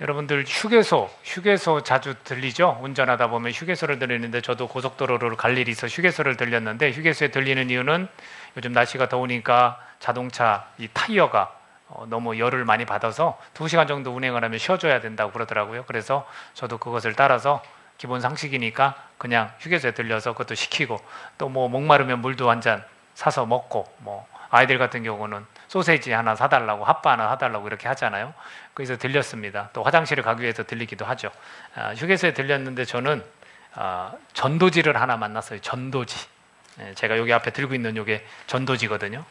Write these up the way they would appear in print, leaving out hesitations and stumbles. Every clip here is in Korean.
여러분들 휴게소 자주 들리죠? 운전하다 보면 휴게소를 들리는데 저도 고속도로를 갈 일이 있어 휴게소를 들렸는데 휴게소에 들리는 이유는 요즘 날씨가 더우니까 자동차 이 타이어가 너무 열을 많이 받아서 2시간 정도 운행을 하면 쉬어줘야 된다고 그러더라고요. 그래서 저도 그것을 따라서 기본 상식이니까 그냥 휴게소에 들려서 그것도 시키고 또 뭐 목마르면 물도 한 잔 사서 먹고 뭐 아이들 같은 경우는 소세지 하나 사달라고 핫바 하나 사달라고 이렇게 하잖아요. 그래서 들렸습니다. 또 화장실을 가기 위해서 들리기도 하죠. 휴게소에 들렸는데 저는 전도지를 하나 만났어요. 전도지. 제가 여기 앞에 들고 있는 이게 전도지거든요.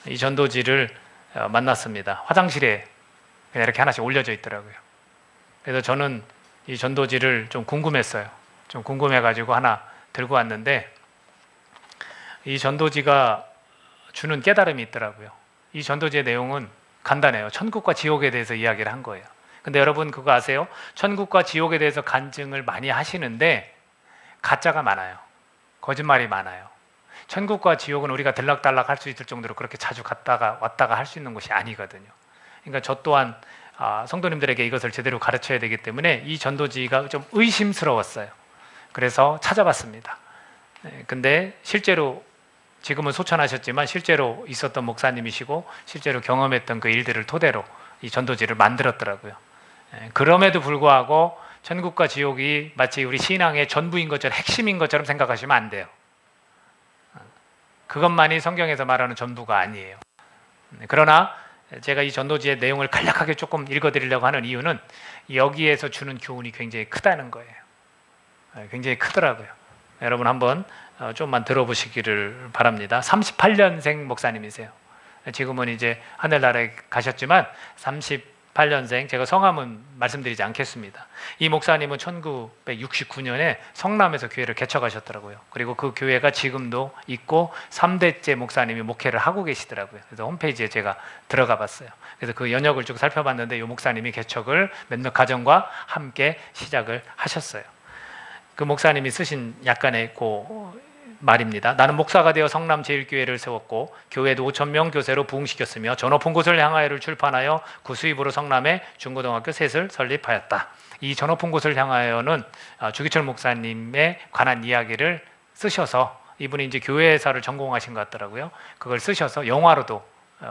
이 전도지를 만났습니다. 화장실에 그냥 이렇게 하나씩 올려져 있더라고요. 그래서 저는 이 전도지를 좀 궁금했어요. 좀 궁금해가지고 하나 들고 왔는데 이 전도지가 주는 깨달음이 있더라고요. 이 전도지의 내용은 간단해요. 천국과 지옥에 대해서 이야기를 한 거예요. 근데 여러분 그거 아세요? 천국과 지옥에 대해서 간증을 많이 하시는데 가짜가 많아요. 거짓말이 많아요. 천국과 지옥은 우리가 들락달락 할 수 있을 정도로 그렇게 자주 갔다가 왔다가 할 수 있는 곳이 아니거든요. 그러니까 저 또한 성도님들에게 이것을 제대로 가르쳐야 되기 때문에 이 전도지가 좀 의심스러웠어요. 그래서 찾아봤습니다. 근데 실제로 지금은 소천하셨지만 실제로 있었던 목사님이시고 실제로 경험했던 그 일들을 토대로 이 전도지를 만들었더라고요. 그럼에도 불구하고 천국과 지옥이 마치 우리 신앙의 전부인 것처럼 핵심인 것처럼 생각하시면 안 돼요. 그것만이 성경에서 말하는 전부가 아니에요. 그러나 제가 이 전도지의 내용을 간략하게 조금 읽어드리려고 하는 이유는 여기에서 주는 교훈이 굉장히 크다는 거예요. 굉장히 크더라고요. 여러분 한번 좀만 들어보시기를 바랍니다. 38년생 목사님이세요. 지금은 이제 하늘나라에 가셨지만 38년생, 제가 성함은 말씀드리지 않겠습니다. 이 목사님은 1969년에 성남에서 교회를 개척하셨더라고요. 그리고 그 교회가 지금도 있고 3대째 목사님이 목회를 하고 계시더라고요. 그래서 홈페이지에 제가 들어가 봤어요. 그래서 그 연역을 쭉 살펴봤는데 이 목사님이 개척을 몇몇 가정과 함께 시작을 하셨어요. 그 목사님이 쓰신 약간의 말입니다. 나는 목사가 되어 성남 제1교회를 세웠고 교회도 5,000명 교세로 부흥시켰으며 전 높은 곳을 향하여를 출판하여 그 수입으로 성남에 중고등학교 셋을 설립하였다. 이 전 높은 곳을 향하여는 주기철 목사님에 관한 이야기를 쓰셔서 이분이 이제 교회사를 전공하신 것 같더라고요. 그걸 쓰셔서 영화로도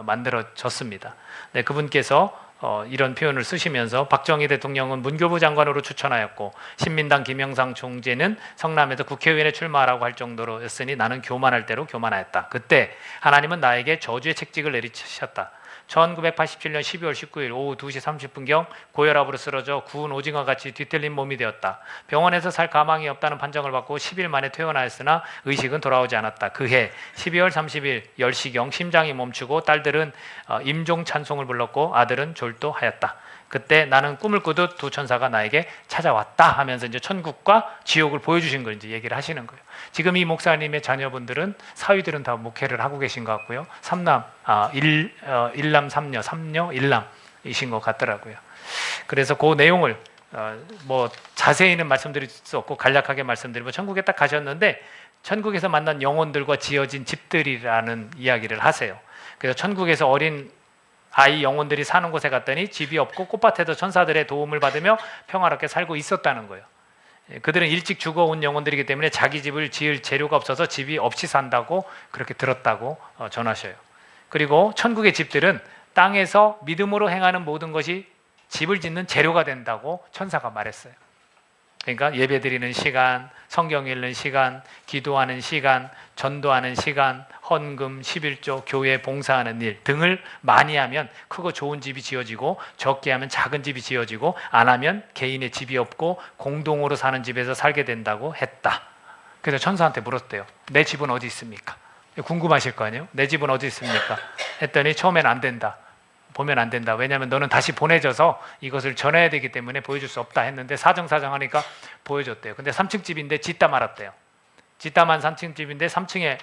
만들어졌습니다. 네, 그분께서 이런 표현을 쓰시면서 박정희 대통령은 문교부 장관으로 추천하였고 신민당 김영삼 총재는 성남에서 국회의원에 출마하라고 할 정도로였으니 나는 교만할 대로 교만하였다. 그때 하나님은 나에게 저주의 책직을 내리치셨다. 1987년 12월 19일 오후 2시 30분경 고혈압으로 쓰러져 구운 오징어같이 뒤틀린 몸이 되었다. 병원에서 살 가망이 없다는 판정을 받고 10일 만에 퇴원하였으나 의식은 돌아오지 않았다. 그해 12월 30일 10시경 심장이 멈추고 딸들은 임종 찬송을 불렀고 아들은 졸도하였다. 그때 나는 꿈을 꾸듯 두 천사가 나에게 찾아왔다 하면서 이제 천국과 지옥을 보여주신 걸 이제 얘기를 하시는 거예요. 지금 이 목사님의 자녀분들은 사위들은 다 목회를 하고 계신 것 같고요. 일남 삼녀 일남이신 것 같더라고요. 그래서 그 내용을 뭐 자세히는 말씀드릴 수 없고 간략하게 말씀드리면 천국에 딱 가셨는데 천국에서 만난 영혼들과 지어진 집들이라는 이야기를 하세요. 그래서 천국에서 어린 아이 영혼들이 사는 곳에 갔더니 집이 없고 꽃밭에서 천사들의 도움을 받으며 평화롭게 살고 있었다는 거예요. 그들은 일찍 죽어온 영혼들이기 때문에 자기 집을 지을 재료가 없어서 집이 없이 산다고 그렇게 들었다고 전하셔요. 그리고 천국의 집들은 땅에서 믿음으로 행하는 모든 것이 집을 짓는 재료가 된다고 천사가 말했어요. 그러니까 예배드리는 시간, 성경 읽는 시간, 기도하는 시간, 전도하는 시간, 헌금, 11조, 교회 봉사하는 일 등을 많이 하면 크고 좋은 집이 지어지고 적게 하면 작은 집이 지어지고 안 하면 개인의 집이 없고 공동으로 사는 집에서 살게 된다고 했다. 그래서 천사한테 물었대요. 내 집은 어디 있습니까? 궁금하실 거 아니에요? 내 집은 어디 있습니까? 했더니 처음엔 안 된다. 보면 안 된다. 왜냐하면 너는 다시 보내져서 이것을 전해야 되기 때문에 보여줄 수 없다 했는데 사정사정하니까 보여줬대요. 근데 3층 집인데 짓다 말았대요. 짓다만 3층 집인데 3층에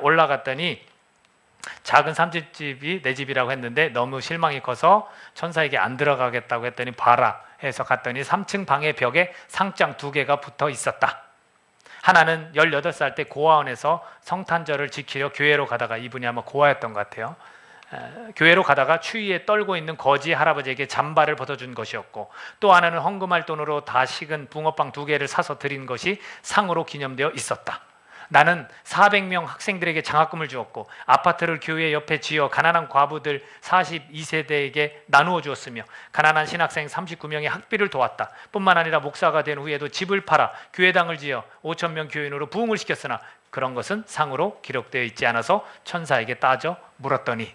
올라갔더니 작은 3층 집이 내 집이라고 했는데 너무 실망이 커서 천사에게 안 들어가겠다고 했더니 봐라 해서 갔더니 3층 방의 벽에 상장 2개가 붙어 있었다. 하나는 18살 때 고아원에서 성탄절을 지키려 교회로 가다가 이분이 아마 고아였던 것 같아요. 교회로 가다가 추위에 떨고 있는 거지 할아버지에게 잠바를 벗어준 것이었고, 또 하나는 헌금할 돈으로 다 식은 붕어빵 2개를 사서 드린 것이 상으로 기념되어 있었다. 나는 400명 학생들에게 장학금을 주었고, 아파트를 교회 옆에 지어 가난한 과부들 42세대에게 나누어 주었으며, 가난한 신학생 39명의 학비를 도왔다. 뿐만 아니라 목사가 된 후에도 집을 팔아 교회당을 지어 5,000명 교인으로 부흥을 시켰으나 그런 것은 상으로 기록되어 있지 않아서 천사에게 따져 물었더니,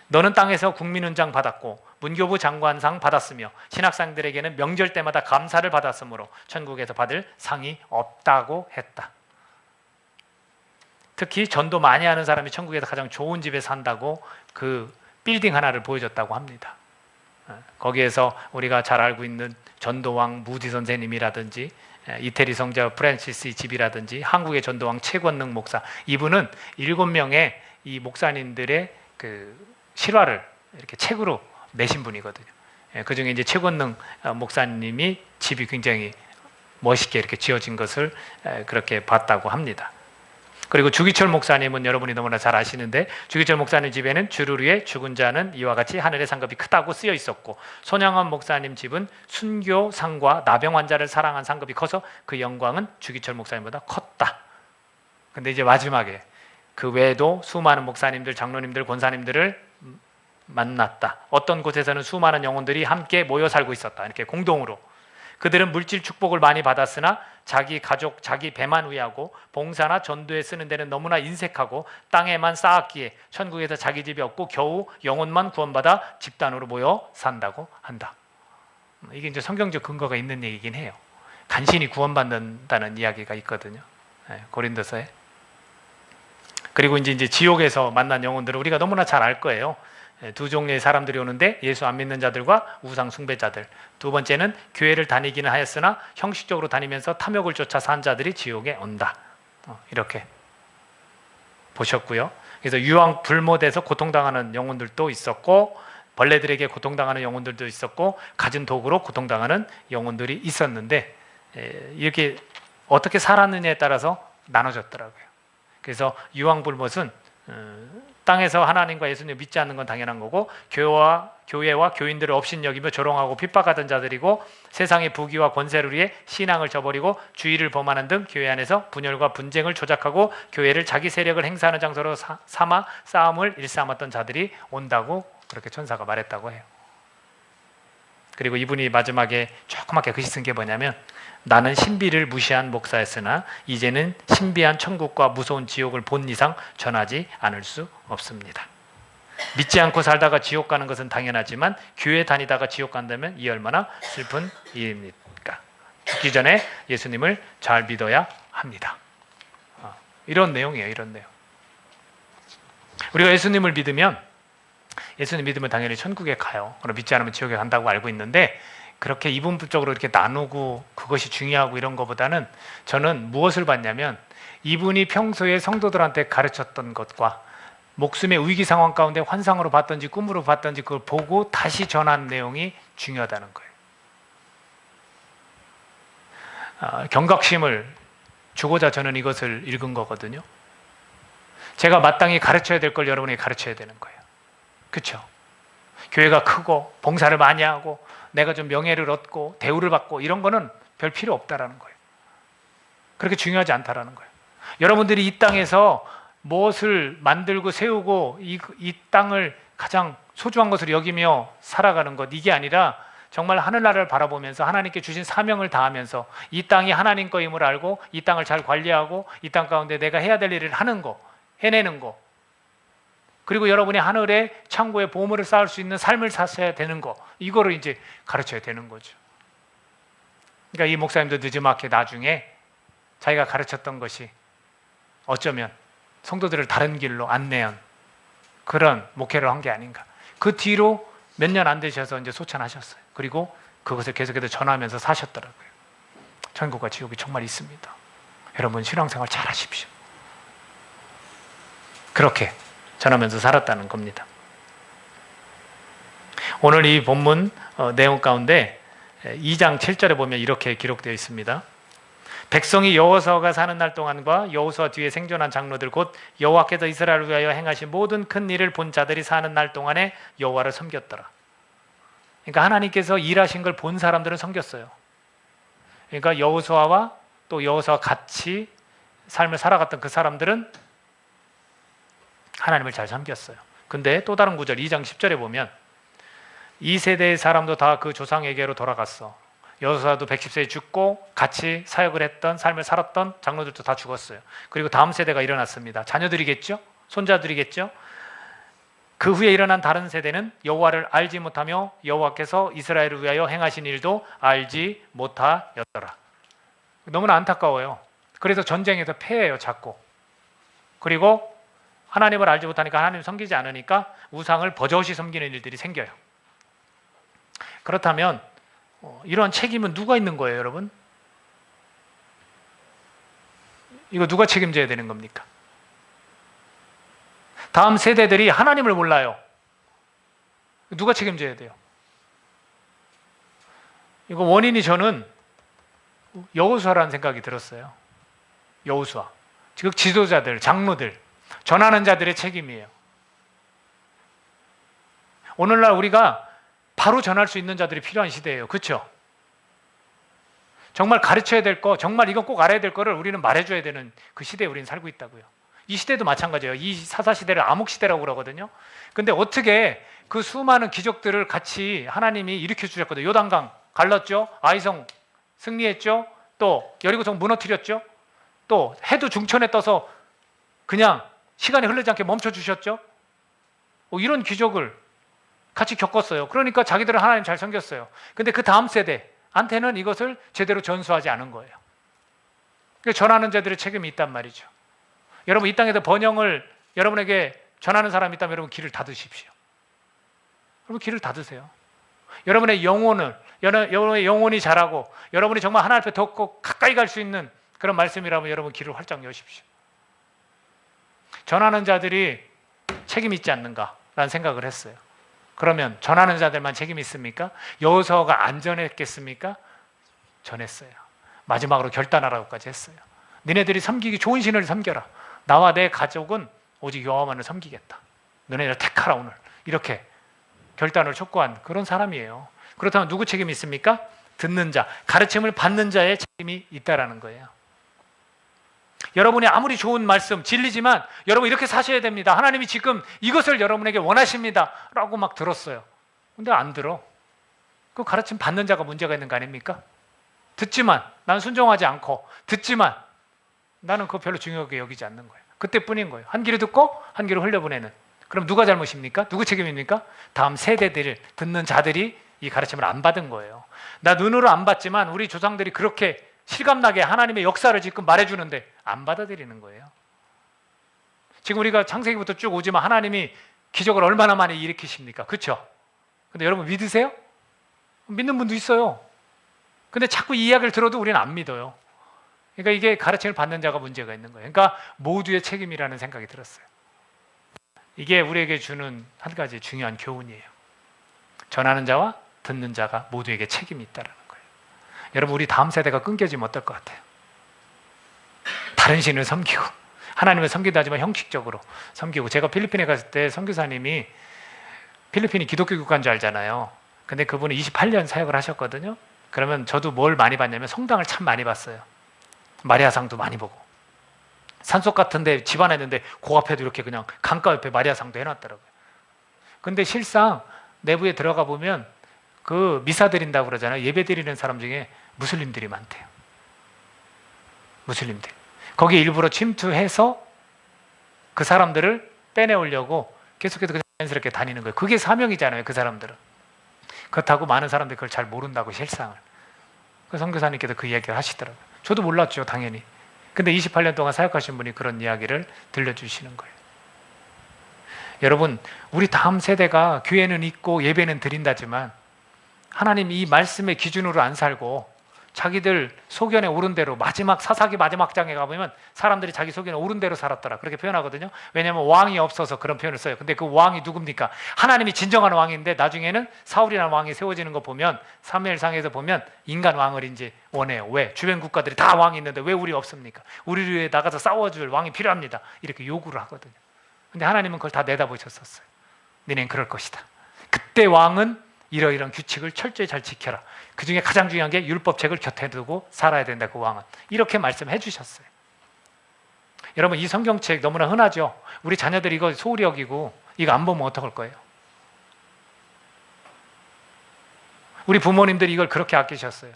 너는 땅에서 국민훈장 받았고 문교부 장관상 받았으며 신학생들에게는 명절 때마다 감사를 받았으므로 천국에서 받을 상이 없다고 했다. 특히 전도 많이 하는 사람이 천국에서 가장 좋은 집에 산다고 그 빌딩 하나를 보여줬다고 합니다. 거기에서 우리가 잘 알고 있는 전도왕 무디 선생님이라든지 이태리 성자 프란시스의 집이라든지 한국의 전도왕 최권능 목사, 이분은 7명의 이 목사님들의 그 실화를 이렇게 책으로 내신 분이거든요. 그 중에 이제 최권능 목사님이 집이 굉장히 멋있게 이렇게 지어진 것을 그렇게 봤다고 합니다. 그리고 주기철 목사님은 여러분이 너무나 잘 아시는데, 주기철 목사님 집에는 주를 위해 죽은 자는 이와 같이 하늘의 상급이 크다고 쓰여 있었고, 손양원 목사님 집은 순교상과 나병 환자를 사랑한 상급이 커서 그 영광은 주기철 목사님보다 컸다. 근데 이제 마지막에 그 외에도 수많은 목사님들, 장로님들, 권사님들을 만났다. 어떤 곳에서는 수많은 영혼들이 함께 모여 살고 있었다. 이렇게 공동으로. 그들은 물질 축복을 많이 받았으나 자기 가족, 자기 배만 위하고 봉사나 전도에 쓰는 데는 너무나 인색하고 땅에만 쌓았기에 천국에서 자기 집이 없고 겨우 영혼만 구원받아 집단으로 모여 산다고 한다. 이게 이제 성경적 근거가 있는 얘기긴 해요. 간신히 구원받는다는 이야기가 있거든요. 고린도서에. 그리고 이제 지옥에서 만난 영혼들을 우리가 너무나 잘 알 거예요. 2종류의 사람들이 오는데, 예수 안 믿는 자들과 우상 숭배자들. 2번째는 교회를 다니기는 하였으나 형식적으로 다니면서 탐욕을 쫓아 산 자들이 지옥에 온다. 이렇게 보셨고요. 그래서 유황 불못에서 고통당하는 영혼들도 있었고, 벌레들에게 고통당하는 영혼들도 있었고, 갖은 도구로 고통당하는 영혼들이 있었는데, 이렇게 어떻게 살았느냐에 따라서 나눠졌더라고요. 그래서 유황 불못은 땅에서 하나님과 예수님 믿지 않는 건 당연한 거고, 교회와 교인들을 업신여기며 조롱하고 핍박하던 자들이고, 세상의 부귀와 권세를 위해 신앙을 저버리고 주의를 범하는 등 교회 안에서 분열과 분쟁을 조작하고 교회를 자기 세력을 행사하는 장소로 삼아 싸움을 일삼았던 자들이 온다고 그렇게 천사가 말했다고 해요. 그리고 이분이 마지막에 조그맣게 글씨 쓴 게 뭐냐면, 나는 신비를 무시한 목사였으나 이제는 신비한 천국과 무서운 지옥을 본 이상 전하지 않을 수 없습니다. 믿지 않고 살다가 지옥 가는 것은 당연하지만 교회 다니다가 지옥 간다면 이 얼마나 슬픈 일입니까? 죽기 전에 예수님을 잘 믿어야 합니다. 이런 내용이에요. 이런 내용. 우리가 예수님을 믿으면, 예수님 믿으면 당연히 천국에 가요. 그럼 믿지 않으면 지옥에 간다고 알고 있는데, 그렇게 이분법적으로 이렇게 나누고 그것이 중요하고 이런 것보다는 저는 무엇을 봤냐면, 이분이 평소에 성도들한테 가르쳤던 것과 목숨의 위기 상황 가운데 환상으로 봤던지 꿈으로 봤던지 그걸 보고 다시 전한 내용이 중요하다는 거예요. 경각심을 주고자 저는 이것을 읽은 거거든요. 제가 마땅히 가르쳐야 될 걸 여러분에게 가르쳐야 되는 거예요. 그렇죠? 교회가 크고 봉사를 많이 하고 내가 좀 명예를 얻고 대우를 받고 이런 거는 별 필요 없다라는 거예요. 그렇게 중요하지 않다라는 거예요. 여러분들이 이 땅에서 무엇을 만들고 세우고 이 땅을 가장 소중한 것으로 여기며 살아가는 것, 이게 아니라 정말 하늘나라를 바라보면서 하나님께 주신 사명을 다하면서 이 땅이 하나님 거임을 알고 이 땅을 잘 관리하고 이 땅 가운데 내가 해야 될 일을 하는 거, 해내는 거, 그리고 여러분이 하늘의 창고에 보물을 쌓을 수 있는 삶을 사셔야 되는 거, 이거를 이제 가르쳐야 되는 거죠. 그러니까 이 목사님도 늦지막히 나중에 자기가 가르쳤던 것이 어쩌면 성도들을 다른 길로 안내한 그런 목회를 한 게 아닌가. 그 뒤로 몇 년 안 되셔서 이제 소천하셨어요. 그리고 그것을 계속해서 전하면서 사셨더라고요. 천국과 지옥이 정말 있습니다. 여러분 신앙생활 잘 하십시오. 그렇게 전하면서 살았다는 겁니다. 오늘 이 본문 내용 가운데 2장 7절에 보면 이렇게 기록되어 있습니다. 백성이 여호수아가 사는 날 동안과 여호수아 뒤에 생존한 장로들 곧 여호와께서 이스라엘을 위하여 행하신 모든 큰 일을 본 자들이 사는 날 동안에 여호와를 섬겼더라. 그러니까 하나님께서 일하신 걸 본 사람들은 섬겼어요. 그러니까 여호수아와 또 여호수아와 같이 삶을 살아갔던 그 사람들은 하나님을 잘 섬겼어요. 근데 또 다른 구절 2장 10절에 보면 이 세대의 사람도 다 그 조상에게로 돌아갔어. 여호수아도 110세에 죽고 같이 사역을 했던 삶을 살았던 장로들도 다 죽었어요. 그리고 다음 세대가 일어났습니다. 자녀들이겠죠? 손자들이겠죠? 그 후에 일어난 다른 세대는 여호와를 알지 못하며 여호와께서 이스라엘을 위하여 행하신 일도 알지 못하였더라. 너무나 안타까워요. 그래서 전쟁에서 패해요, 자꾸. 그리고 하나님을 알지 못하니까 하나님을 섬기지 않으니까 우상을 버젓이 섬기는 일들이 생겨요. 그렇다면 이러한 책임은 누가 있는 거예요, 여러분? 이거 누가 책임져야 되는 겁니까? 다음 세대들이 하나님을 몰라요. 누가 책임져야 돼요? 이거 원인이 저는 여호수아라는 생각이 들었어요. 여호수아. 즉 지도자들, 장로들, 전하는 자들의 책임이에요. 오늘날 우리가 바로 전할 수 있는 자들이 필요한 시대예요. 그렇죠? 정말 가르쳐야 될 거, 정말 이건 꼭 알아야 될 거를 우리는 말해줘야 되는 그 시대에 우리는 살고 있다고요. 이 시대도 마찬가지예요. 이 사사시대를 암흑시대라고 그러거든요. 근데 어떻게 그 수많은 기적들을 같이 하나님이 일으켜 주셨거든요. 요단강 갈랐죠. 아이성 승리했죠. 또 여리고성 무너뜨렸죠. 또 해도 중천에 떠서 그냥 시간이 흐르지 않게 멈춰주셨죠. 이런 기적을 같이 겪었어요. 그러니까 자기들은 하나님 잘 섬겼어요. 근데 그 다음 세대한테는 이것을 제대로 전수하지 않은 거예요. 전하는 자들의 책임이 있단 말이죠. 여러분 이 땅에서 번영을 여러분에게 전하는 사람이 있다면 여러분 길을 닫으십시오. 여러분 길을 닫으세요. 여러분의 영혼이 자라고 여러분이 정말 하나님 앞에 더 가까이 갈 수 있는 그런 말씀이라면 여러분 길을 활짝 여십시오. 전하는 자들이 책임이 있지 않는가라는 생각을 했어요. 그러면 전하는 자들만 책임이 있습니까? 여호수아가 안 전했겠습니까? 전했어요. 마지막으로 결단하라고까지 했어요. 너네들이 섬기기 좋은 신을 섬겨라. 나와 내 가족은 오직 여호와만을 섬기겠다. 너네들 택하라 오늘. 이렇게 결단을 촉구한 그런 사람이에요. 그렇다면 누구 책임이 있습니까? 듣는 자, 가르침을 받는 자의 책임이 있다라는 거예요. 여러분이 아무리 좋은 말씀, 진리지만 여러분 이렇게 사셔야 됩니다. 하나님이 지금 이것을 여러분에게 원하십니다. 라고 막 들었어요. 근데 안 들어. 그 가르침 받는 자가 문제가 있는 거 아닙니까? 듣지만 난 순종하지 않고 듣지만 나는 그거 별로 중요하게 여기지 않는 거예요. 그때뿐인 거예요. 한 귀로 듣고 한 귀로 흘려보내는. 그럼 누가 잘못입니까? 누구 책임입니까? 다음 세대들 듣는 자들이 이 가르침을 안 받은 거예요. 나 눈으로 안 봤지만 우리 조상들이 그렇게 실감나게 하나님의 역사를 지금 말해주는데 안 받아들이는 거예요. 지금 우리가 창세기부터 쭉 오지만 하나님이 기적을 얼마나 많이 일으키십니까? 그렇죠? 근데 여러분 믿으세요? 믿는 분도 있어요. 근데 자꾸 이 이야기를 들어도 우리는 안 믿어요. 그러니까 이게 가르침을 받는 자가 문제가 있는 거예요. 그러니까 모두의 책임이라는 생각이 들었어요. 이게 우리에게 주는 한 가지 중요한 교훈이에요. 전하는 자와 듣는 자가 모두에게 책임이 있다는 거예요. 여러분 우리 다음 세대가 끊겨지면 어떨 것 같아요? 다른 신을 섬기고 하나님을 섬기다 하지만 형식적으로 섬기고. 제가 필리핀에 갔을 때 선교사님이 필리핀이 기독교 국가인 줄 알잖아요. 근데 그분은 28년 사역을 하셨거든요. 그러면 저도 뭘 많이 봤냐면 성당을 참 많이 봤어요. 마리아상도 많이 보고 산속 같은데 집 안에 있는데 그 앞에도 이렇게 그냥 강가 옆에 마리아상도 해놨더라고요. 근데 실상 내부에 들어가 보면 그 미사 드린다고 그러잖아요. 예배 드리는 사람 중에 무슬림들이 많대요. 무슬림들. 거기에 일부러 침투해서 그 사람들을 빼내오려고 계속해서 그냥 자연스럽게 다니는 거예요. 그게 사명이잖아요. 그 사람들은. 그렇다고 많은 사람들이 그걸 잘 모른다고 실상을. 그 선교사님께서 그 이야기를 하시더라고요. 저도 몰랐죠, 당연히. 근데 28년 동안 사역하신 분이 그런 이야기를 들려주시는 거예요. 여러분, 우리 다음 세대가 교회는 있고 예배는 드린다지만 하나님 이 말씀의 기준으로 안 살고 자기들 소견에 오른 대로 마지막 사사기 마지막 장에 가보면 사람들이 자기 소견에 오른 대로 살았더라 그렇게 표현하거든요. 왜냐하면 왕이 없어서 그런 표현을 써요. 근데 그 왕이 누굽니까? 하나님이 진정한 왕인데 나중에는 사울이라는 왕이 세워지는 거 보면 사무엘상에서 보면 인간 왕을 이제 원해요. 왜? 주변 국가들이 다 왕이 있는데 왜 우리 없습니까? 우리를 위해 나가서 싸워줄 왕이 필요합니다. 이렇게 요구를 하거든요. 근데 하나님은 그걸 다 내다보셨었어요. 너넨 그럴 것이다. 그때 왕은 이러이러한 규칙을 철저히 잘 지켜라. 그 중에 가장 중요한 게 율법책을 곁에 두고 살아야 된다. 그 왕은 이렇게 말씀해 주셨어요. 여러분 이 성경책 너무나 흔하죠. 우리 자녀들이 이거 소홀히 여기고 이거 안 보면 어떡할 거예요? 우리 부모님들이 이걸 그렇게 아끼셨어요.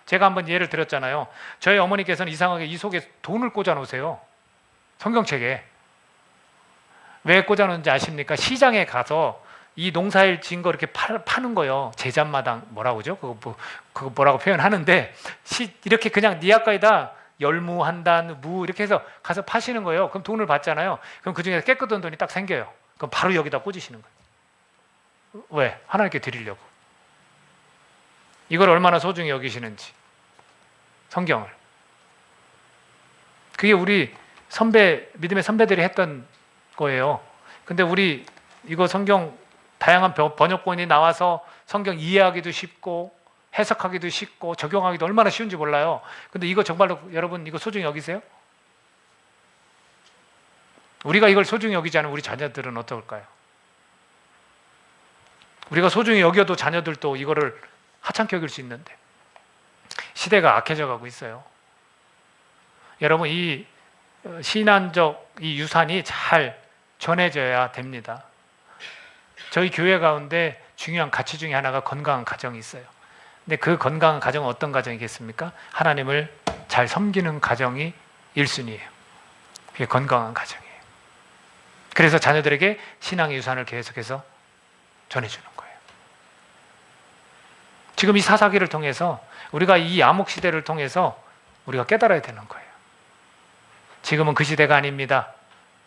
제가 한번 예를 들었잖아요. 저희 어머니께서는 이상하게 이 속에 돈을 꽂아 놓으세요. 성경책에. 왜 꽂아 놓는지 아십니까? 시장에 가서 이 농사일 지은 거 이렇게 파는 거요. 제잣마당 뭐라고 그러죠? 그거 뭐라고 표현하는데 이렇게 그냥 니아까에다 열무 한 단, 무 이렇게 해서 가서 파시는 거예요. 그럼 돈을 받잖아요. 그럼 그 중에 깨끗한 돈이 딱 생겨요. 그럼 바로 여기다 꽂으시는 거예요. 왜? 하나님께 드리려고. 이걸 얼마나 소중히 여기시는지. 성경을. 그게 우리 믿음의 선배들이 했던 거예요. 근데 우리 이거 성경 다양한 번역본이 나와서 성경 이해하기도 쉽고 해석하기도 쉽고 적용하기도 얼마나 쉬운지 몰라요. 근데 이거 정말로 여러분 이거 소중히 여기세요? 우리가 이걸 소중히 여기지 않으면 우리 자녀들은 어떨까요? 우리가 소중히 여겨도 자녀들도 이거를 하찮게 여길 수 있는데 시대가 악해져 가고 있어요. 여러분 이 신앙적 이 유산이 잘 전해져야 됩니다. 저희 교회 가운데 중요한 가치 중에 하나가 건강한 가정이 있어요. 근데 그 건강한 가정은 어떤 가정이겠습니까? 하나님을 잘 섬기는 가정이 1순위예요. 그게 건강한 가정이에요. 그래서 자녀들에게 신앙의 유산을 계속해서 전해주는 거예요. 지금 이 사사기를 통해서 우리가 이 암흑 시대를 통해서 우리가 깨달아야 되는 거예요. 지금은 그 시대가 아닙니다.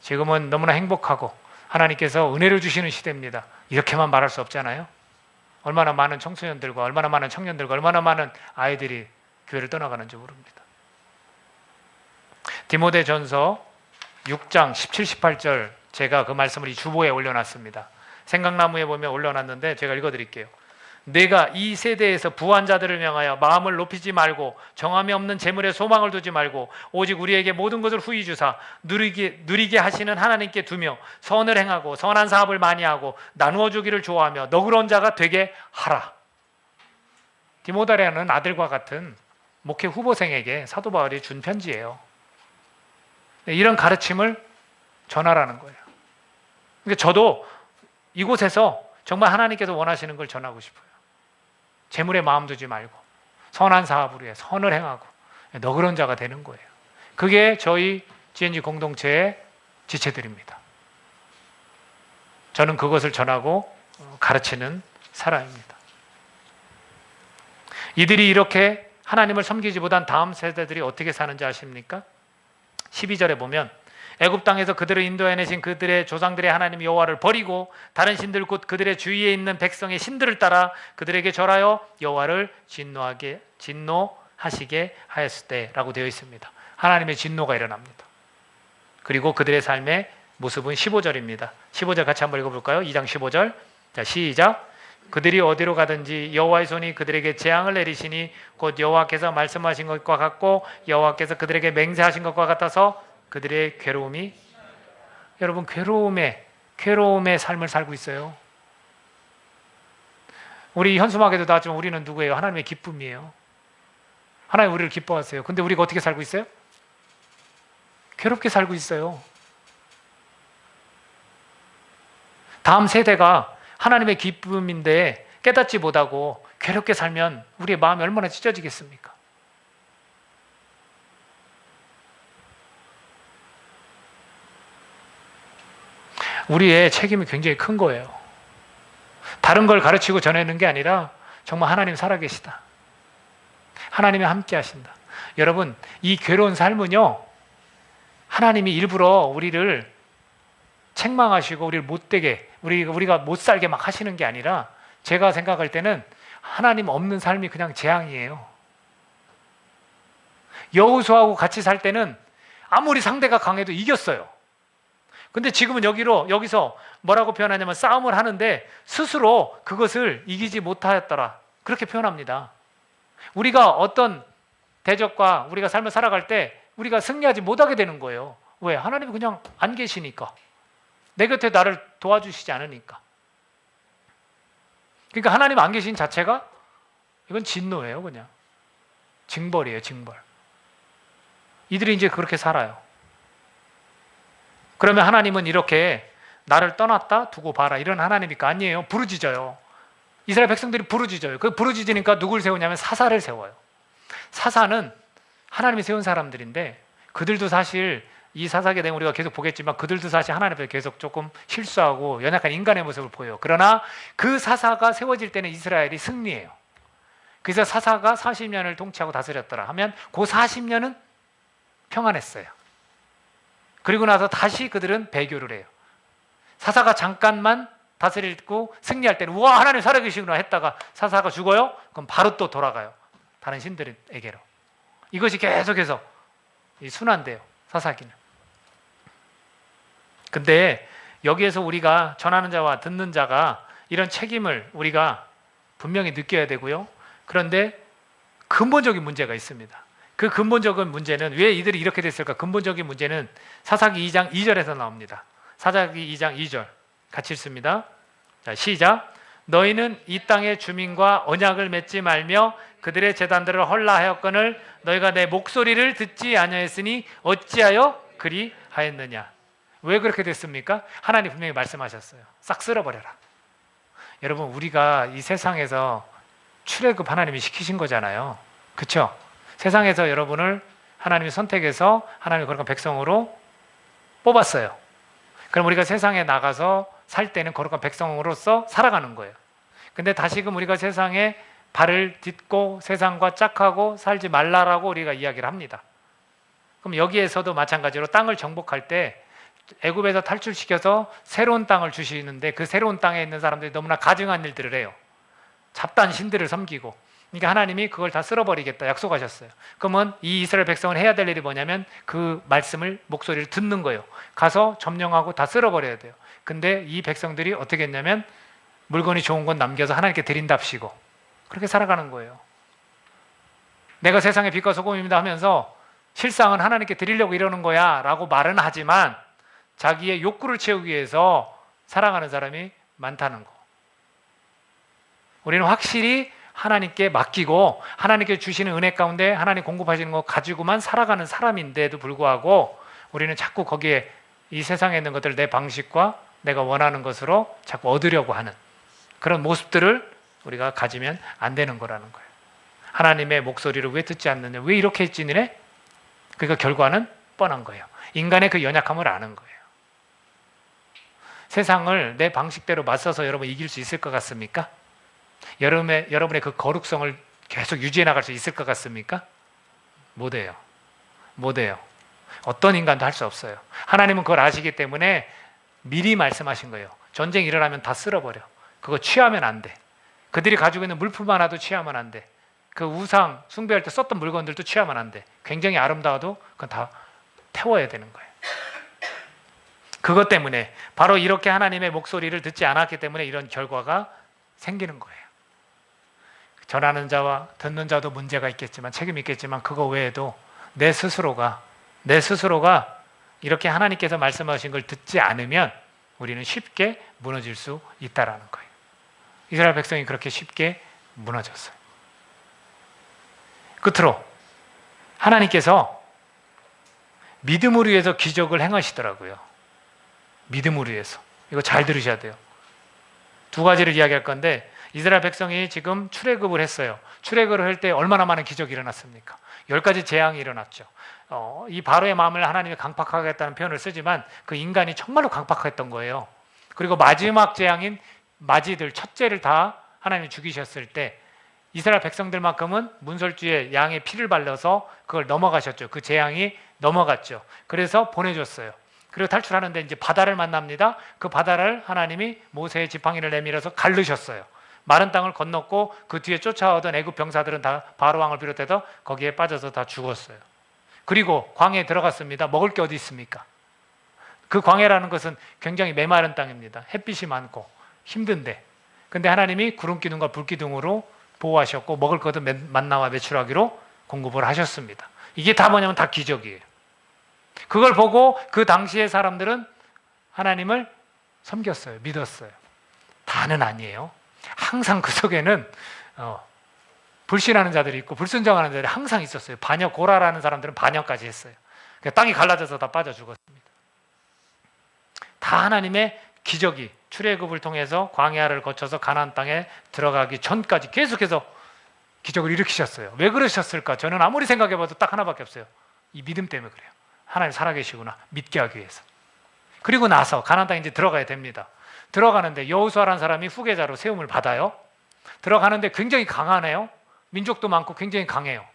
지금은 너무나 행복하고 하나님께서 은혜를 주시는 시대입니다. 이렇게만 말할 수 없잖아요. 얼마나 많은 청소년들과 얼마나 많은 청년들과 얼마나 많은 아이들이 교회를 떠나가는지 모릅니다. 디모데전서 6장 17, 18절 제가 그 말씀을 이 주보에 올려놨습니다. 생각나무에 보면 올려놨는데 제가 읽어드릴게요. 내가 이 세대에서 부한 자들을 명하여 마음을 높이지 말고 정함이 없는 재물에 소망을 두지 말고 오직 우리에게 모든 것을 후히 주사 누리게 하시는 하나님께 두며 선을 행하고 선한 사업을 많이 하고 나누어 주기를 좋아하며 너그러운 자가 되게 하라. 디모데라는 아들과 같은 목회 후보생에게 사도 바울이 준 편지예요. 이런 가르침을 전하라는 거예요. 그러니까 저도 이곳에서 정말 하나님께서 원하시는 걸 전하고 싶어요. 재물에 마음 두지 말고 선한 사업을 위해 선을 행하고 너그러운 자가 되는 거예요. 그게 저희 GNG 공동체의 지체들입니다. 저는 그것을 전하고 가르치는 사람입니다. 이들이 이렇게 하나님을 섬기지보단 다음 세대들이 어떻게 사는지 아십니까? 12절에 보면 애굽 땅에서 그들을 인도해내신 그들의 조상들의 하나님 여호와를 버리고 다른 신들 곧 그들의 주위에 있는 백성의 신들을 따라 그들에게 절하여 여호와를 진노하시게 하였을 때라고 되어 있습니다. 하나님의 진노가 일어납니다. 그리고 그들의 삶의 모습은 15절입니다. 15절 같이 한번 읽어볼까요? 2장 15절. 자, 시작. 그들이 어디로 가든지 여호와의 손이 그들에게 재앙을 내리시니 곧 여호와께서 말씀하신 것과 같고 여호와께서 그들에게 맹세하신 것과 같아서 그들의 괴로움이 여러분 괴로움의 삶을 살고 있어요. 우리 현수막에도 나왔지만 우리는 누구예요? 하나님의 기쁨이에요. 하나님 우리를 기뻐하세요. 근데 우리가 어떻게 살고 있어요? 괴롭게 살고 있어요. 다음 세대가 하나님의 기쁨인데 깨닫지 못하고 괴롭게 살면 우리의 마음이 얼마나 찢어지겠습니까? 우리의 책임이 굉장히 큰 거예요. 다른 걸 가르치고 전하는 게 아니라 정말 하나님 살아계시다. 하나님이 함께 하신다. 여러분, 이 괴로운 삶은요, 하나님이 일부러 우리를 책망하시고 우리를 못되게, 우리가 못 살게 막 하시는 게 아니라 제가 생각할 때는 하나님 없는 삶이 그냥 재앙이에요. 여호수아하고 같이 살 때는 아무리 상대가 강해도 이겼어요. 근데 지금은 여기서 뭐라고 표현하냐면 싸움을 하는데 스스로 그것을 이기지 못하였더라. 그렇게 표현합니다. 우리가 어떤 대적과 우리가 삶을 살아갈 때 우리가 승리하지 못하게 되는 거예요. 왜? 하나님이 그냥 안 계시니까. 내 곁에 나를 도와주시지 않으니까. 그러니까 하나님 안 계신 자체가 이건 진노예요, 그냥. 징벌이에요, 징벌. 이들이 이제 그렇게 살아요. 그러면 하나님은 이렇게 나를 떠났다 두고 봐라 이런 하나님이니까 아니에요. 부르짖어요. 이스라엘 백성들이 부르짖어요. 그 부르짖으니까 누굴 세우냐면 사사를 세워요. 사사는 하나님이 세운 사람들인데 그들도 사실 이 사사기에 대해 우리가 계속 보겠지만 그들도 사실 하나님 앞에 계속 조금 실수하고 연약한 인간의 모습을 보여요. 그러나 그 사사가 세워질 때는 이스라엘이 승리해요. 그래서 사사가 40년을 통치하고 다스렸더라 하면 그 40년은 평안했어요. 그리고 나서 다시 그들은 배교를 해요. 사사가 잠깐만 다스리고 승리할 때는 우와 하나님 살아계시구나 했다가 사사가 죽어요? 그럼 바로 또 돌아가요. 다른 신들에게로. 이것이 계속해서 순환돼요. 사사기는. 근데 여기에서 우리가 전하는 자와 듣는 자가 이런 책임을 우리가 분명히 느껴야 되고요. 그런데 근본적인 문제가 있습니다. 그 근본적인 문제는 왜 이들이 이렇게 됐을까? 근본적인 문제는 사사기 2장 2절에서 나옵니다. 사사기 2장 2절 같이 읽습니다. 자, 시작. 너희는 이 땅의 주민과 언약을 맺지 말며 그들의 제단들을 헐라하였거늘 너희가 내 목소리를 듣지 아니하였으니 어찌하여 그리하였느냐. 왜 그렇게 됐습니까? 하나님 분명히 말씀하셨어요. 싹 쓸어버려라. 여러분 우리가 이 세상에서 출애굽 하나님이 시키신 거잖아요. 그렇죠? 세상에서 여러분을 하나님이 선택해서 하나님이 거룩한 백성으로 뽑았어요. 그럼 우리가 세상에 나가서 살 때는 거룩한 백성으로서 살아가는 거예요. 근데 다시금 우리가 세상에 발을 딛고 세상과 짝하고 살지 말라라고 우리가 이야기를 합니다. 그럼 여기에서도 마찬가지로 땅을 정복할 때 애굽에서 탈출시켜서 새로운 땅을 주시는데 그 새로운 땅에 있는 사람들이 너무나 가증한 일들을 해요. 잡다한 신들을 섬기고. 그러니까 하나님이 그걸 다 쓸어버리겠다 약속하셨어요. 그러면 이 이스라엘 백성은 해야 될 일이 뭐냐면 그 말씀을 목소리를 듣는 거예요. 가서 점령하고 다 쓸어버려야 돼요. 근데 이 백성들이 어떻게 했냐면 물건이 좋은 건 남겨서 하나님께 드린답시고 그렇게 살아가는 거예요. 내가 세상의 빛과 소금입니다 하면서 실상은 하나님께 드리려고 이러는 거야 라고 말은 하지만 자기의 욕구를 채우기 위해서 살아가는 사람이 많다는 거. 우리는 확실히 하나님께 맡기고 하나님께 주시는 은혜 가운데 하나님 공급하시는 거 가지고만 살아가는 사람인데도 불구하고 우리는 자꾸 거기에 이 세상에 있는 것들을 내 방식과 내가 원하는 것으로 자꾸 얻으려고 하는 그런 모습들을 우리가 가지면 안 되는 거라는 거예요. 하나님의 목소리를 왜 듣지 않느냐? 왜 이렇게 했지 니네? 그러니까 결과는 뻔한 거예요. 인간의 그 연약함을 아는 거예요. 세상을 내 방식대로 맞서서 여러분 이길 수 있을 것 같습니까? 여러분의 그 거룩성을 계속 유지해 나갈 수 있을 것 같습니까? 못해요. 못해요. 어떤 인간도 할 수 없어요. 하나님은 그걸 아시기 때문에 미리 말씀하신 거예요. 전쟁이 일어나면 다 쓸어버려. 그거 취하면 안 돼. 그들이 가지고 있는 물품 하나도 취하면 안 돼. 그 우상 숭배할 때 썼던 물건들도 취하면 안 돼. 굉장히 아름다워도 그건 다 태워야 되는 거예요. 그것 때문에 바로 이렇게 하나님의 목소리를 듣지 않았기 때문에 이런 결과가 생기는 거예요. 전하는 자와 듣는 자도 문제가 있겠지만 책임이 있겠지만 그거 외에도 내 스스로가 이렇게 하나님께서 말씀하신 걸 듣지 않으면 우리는 쉽게 무너질 수 있다라는 거예요. 이스라엘 백성이 그렇게 쉽게 무너졌어요. 끝으로 하나님께서 믿음을 위해서 기적을 행하시더라고요. 믿음을 위해서. 이거 잘 들으셔야 돼요. 두 가지를 이야기할 건데 이스라엘 백성이 지금 출애굽을 했어요. 출애굽을 할 때 얼마나 많은 기적이 일어났습니까? 10가지 재앙이 일어났죠. 이 바로의 마음을 하나님이 강팍하겠다는 표현을 쓰지만 그 인간이 정말로 강팍했던 거예요. 그리고 마지막 재앙인 마지들 첫째를 다 하나님이 죽이셨을 때 이스라엘 백성들만큼은 문설주에 양의 피를 발라서 그걸 넘어가셨죠. 그 재앙이 넘어갔죠. 그래서 보내줬어요. 그리고 탈출하는데 이제 바다를 만납니다. 그 바다를 하나님이 모세의 지팡이를 내밀어서 가르셨어요. 마른 땅을 건넜고 그 뒤에 쫓아오던 애굽 병사들은 다 바로 왕을 비롯해서 거기에 빠져서 다 죽었어요. 그리고 광야에 들어갔습니다. 먹을 게 어디 있습니까? 그 광야라는 것은 굉장히 메마른 땅입니다. 햇빛이 많고 힘든데, 근데 하나님이 구름기둥과 불기둥으로 보호하셨고 먹을 것은 만나와 메추라기로 공급을 하셨습니다. 이게 다 뭐냐면 다 기적이에요. 그걸 보고 그 당시의 사람들은 하나님을 섬겼어요. 믿었어요. 다는 아니에요. 항상 그 속에는 불신하는 자들이 있고 불순종하는 자들이 항상 있었어요. 반역 고라라는 사람들은 반역까지 했어요. 그러니까 땅이 갈라져서 다 빠져 죽었습니다. 다 하나님의 기적이 출애굽을 통해서 광야를 거쳐서 가나안 땅에 들어가기 전까지 계속해서 기적을 일으키셨어요. 왜 그러셨을까? 저는 아무리 생각해봐도 딱 하나밖에 없어요. 이 믿음 때문에 그래요. 하나님 살아계시구나 믿게 하기 위해서. 그리고 나서 가나안 땅에 이제 들어가야 됩니다. 들어가는데 여호수아라는 사람이 후계자로 세움을 받아요. 들어가는데 굉장히 강하네요. 민족도 많고 굉장히 강해요.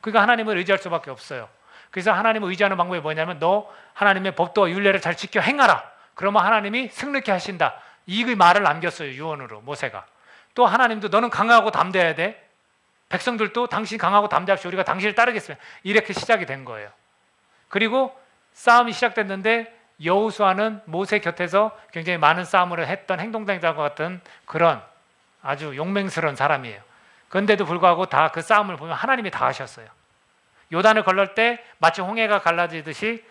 그러니까 하나님을 의지할 수밖에 없어요. 그래서 하나님을 의지하는 방법이 뭐냐면 너 하나님의 법도와 율례를 잘 지켜 행하라. 그러면 하나님이 승리케 하신다. 이 말을 남겼어요. 유언으로 모세가. 또 하나님도 너는 강하고 담대해야 돼. 백성들도 당신 강하고 담대합시오. 우리가 당신을 따르겠습니다. 이렇게 시작이 된 거예요. 그리고 싸움이 시작됐는데 여호수아는 모세 곁에서 굉장히 많은 싸움을 했던 행동당자와 같은 그런 아주 용맹스러운 사람이에요. 그런데도 불구하고 다 그 싸움을 보면 하나님이 다 하셨어요. 요단을 건널 때 마치 홍해가 갈라지듯이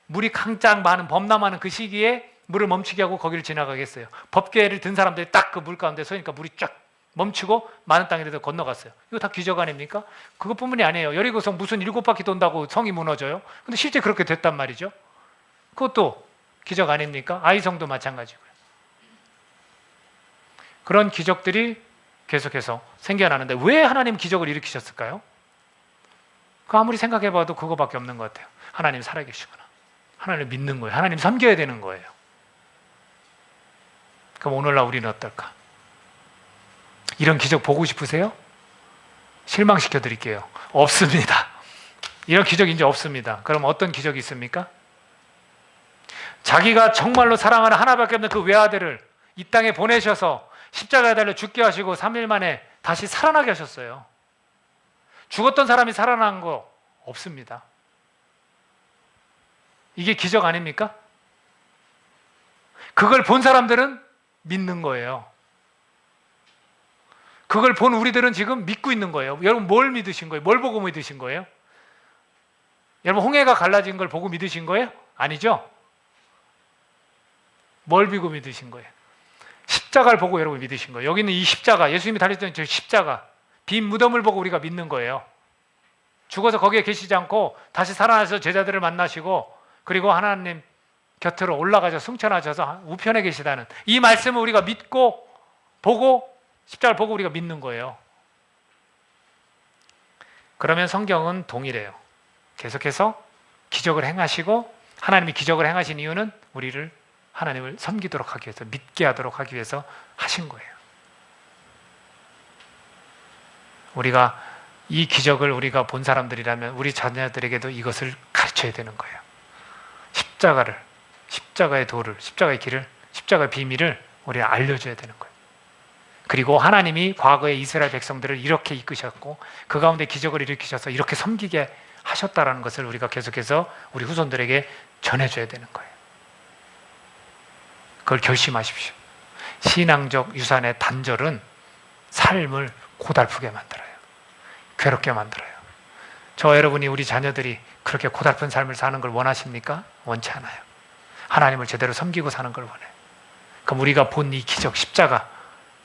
물이 강짝 많은 범람하는 그 시기에 물을 멈추게 하고 거기를 지나가겠어요. 법궤를 든 사람들이 딱 그 물 가운데 서니까 물이 쫙 멈추고 많은 땅에서 건너갔어요. 이거 다 기적 아닙니까? 그것뿐만이 아니에요. 여리고성 무슨 7바퀴 돈다고 성이 무너져요? 근데 실제 그렇게 됐단 말이죠. 그것도 기적 아닙니까? 아이성도 마찬가지고요. 그런 기적들이 계속해서 생겨나는데 왜 하나님 기적을 일으키셨을까요? 그 아무리 생각해봐도 그거밖에 없는 것 같아요. 하나님 살아계시구나. 하나님을 믿는 거예요. 하나님 섬겨야 되는 거예요. 그럼 오늘날 우리는 어떨까? 이런 기적 보고 싶으세요? 실망시켜 드릴게요. 없습니다. 이런 기적이 이제 없습니다. 그럼 어떤 기적이 있습니까? 자기가 정말로 사랑하는 하나밖에 없는 그 외아들을 이 땅에 보내셔서 십자가에 달려 죽게 하시고 3일 만에 다시 살아나게 하셨어요. 죽었던 사람이 살아난 거 없습니다. 이게 기적 아닙니까? 그걸 본 사람들은 믿는 거예요. 그걸 본 우리들은 지금 믿고 있는 거예요. 여러분 뭘 믿으신 거예요? 뭘 보고 믿으신 거예요? 여러분 홍해가 갈라진 걸 보고 믿으신 거예요? 아니죠? 뭘 보고 믿으신 거예요? 십자가를 보고 여러분 믿으신 거예요. 여기는 이 십자가, 예수님이 달렸던 저 십자가, 빈 무덤을 보고 우리가 믿는 거예요. 죽어서 거기에 계시지 않고 다시 살아나서 제자들을 만나시고 그리고 하나님 곁으로 올라가셔 승천하셔서 우편에 계시다는 이 말씀을 우리가 믿고 보고 십자가를 보고 우리가 믿는 거예요. 그러면 성경은 동일해요. 계속해서 기적을 행하시고 하나님이 기적을 행하신 이유는 우리를 하나님을 섬기도록 하기 위해서 믿게 하도록 하기 위해서 하신 거예요. 우리가 이 기적을 우리가 본 사람들이라면 우리 자녀들에게도 이것을 가르쳐야 되는 거예요. 십자가의 도를, 십자가의 길을, 십자가의 비밀을 우리가 알려줘야 되는 거예요. 그리고 하나님이 과거에 이스라엘 백성들을 이렇게 이끄셨고 그 가운데 기적을 일으키셔서 이렇게 섬기게 하셨다라는 것을 우리가 계속해서 우리 후손들에게 전해줘야 되는 거예요. 그걸 결심하십시오. 신앙적 유산의 단절은 삶을 고달프게 만들어요. 괴롭게 만들어요. 저와 여러분이 우리 자녀들이 그렇게 고달픈 삶을 사는 걸 원하십니까? 원치 않아요. 하나님을 제대로 섬기고 사는 걸 원해요. 그럼 우리가 본 이 기적, 십자가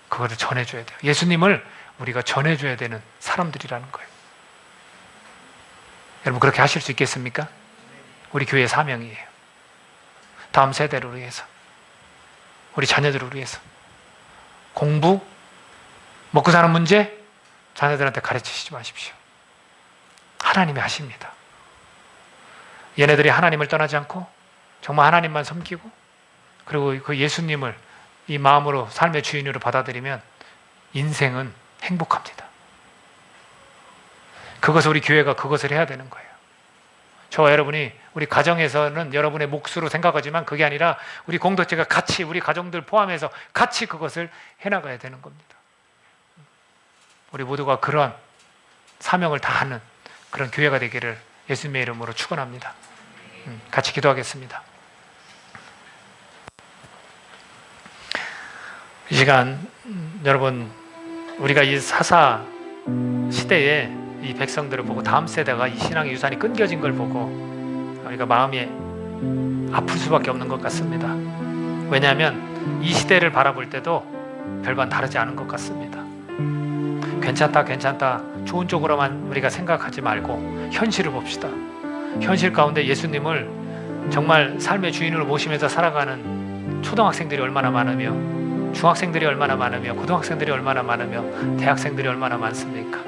그거를 전해줘야 돼요. 예수님을 우리가 전해줘야 되는 사람들이라는 거예요. 여러분 그렇게 하실 수 있겠습니까? 우리 교회의 사명이에요. 다음 세대를 위해서, 우리 자녀들을 위해서 공부, 먹고 사는 문제 자녀들한테 가르치시지 마십시오. 하나님이 하십니다. 얘네들이 하나님을 떠나지 않고 정말 하나님만 섬기고 그리고 그 예수님을 이 마음으로 삶의 주인으로 받아들이면 인생은 행복합니다. 그것을 우리 교회가 그것을 해야 되는 거예요. 저와 여러분이 우리 가정에서는 여러분의 몫으로 생각하지만 그게 아니라 우리 공동체가 같이 우리 가정들 포함해서 같이 그것을 해나가야 되는 겁니다. 우리 모두가 그런 사명을 다하는 그런 교회가 되기를 예수님의 이름으로 축원합니다. 같이 기도하겠습니다. 이 시간 여러분, 우리가 이 사사 시대에 이 백성들을 보고 다음 세대가 이 신앙의 유산이 끊겨진 걸 보고 우리가 마음이 아플 수밖에 없는 것 같습니다. 왜냐하면 이 시대를 바라볼 때도 별반 다르지 않은 것 같습니다. 괜찮다 좋은 쪽으로만 우리가 생각하지 말고 현실을 봅시다. 현실 가운데 예수님을 정말 삶의 주인으로 모시면서 살아가는 초등학생들이 얼마나 많으며, 중학생들이 얼마나 많으며, 고등학생들이 얼마나 많으며, 대학생들이 얼마나 많습니까?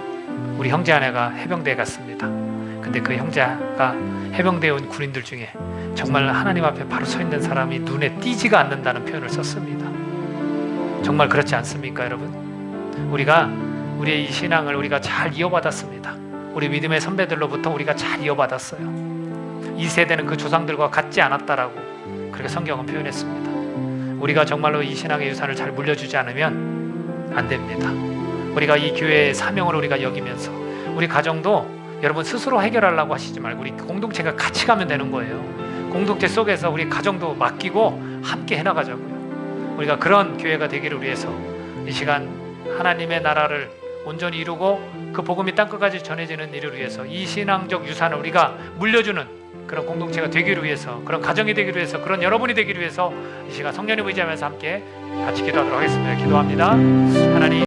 우리 형제 아내가 해병대에 갔습니다. 근데 그 형제가 해병대에 온 군인들 중에 정말 하나님 앞에 바로 서 있는 사람이 눈에 띄지가 않는다는 표현을 썼습니다. 정말 그렇지 않습니까, 여러분? 우리가 우리의 이 신앙을 우리가 잘 이어받았습니다. 우리 믿음의 선배들로부터 우리가 잘 이어받았어요. 이 세대는 그 조상들과 같지 않았다라고 그렇게 성경은 표현했습니다. 우리가 정말로 이 신앙의 유산을 잘 물려주지 않으면 안 됩니다. 우리가 이 교회의 사명을 우리가 여기면서 우리 가정도 여러분 스스로 해결하려고 하시지 말고 우리 공동체가 같이 가면 되는 거예요. 공동체 속에서 우리 가정도 맡기고 함께 해나가자고요. 우리가 그런 교회가 되기를 위해서 이 시간 하나님의 나라를 온전히 이루고 그 복음이 땅끝까지 전해지는 일을 위해서 이 신앙적 유산을 우리가 물려주는 그런 공동체가 되기를 위해서, 그런 가정이 되기를 위해서, 그런 여러분이 되기를 위해서 이 시간 성령님 의지하면서 함께 같이 기도하도록 하겠습니다. 기도합니다. 하나님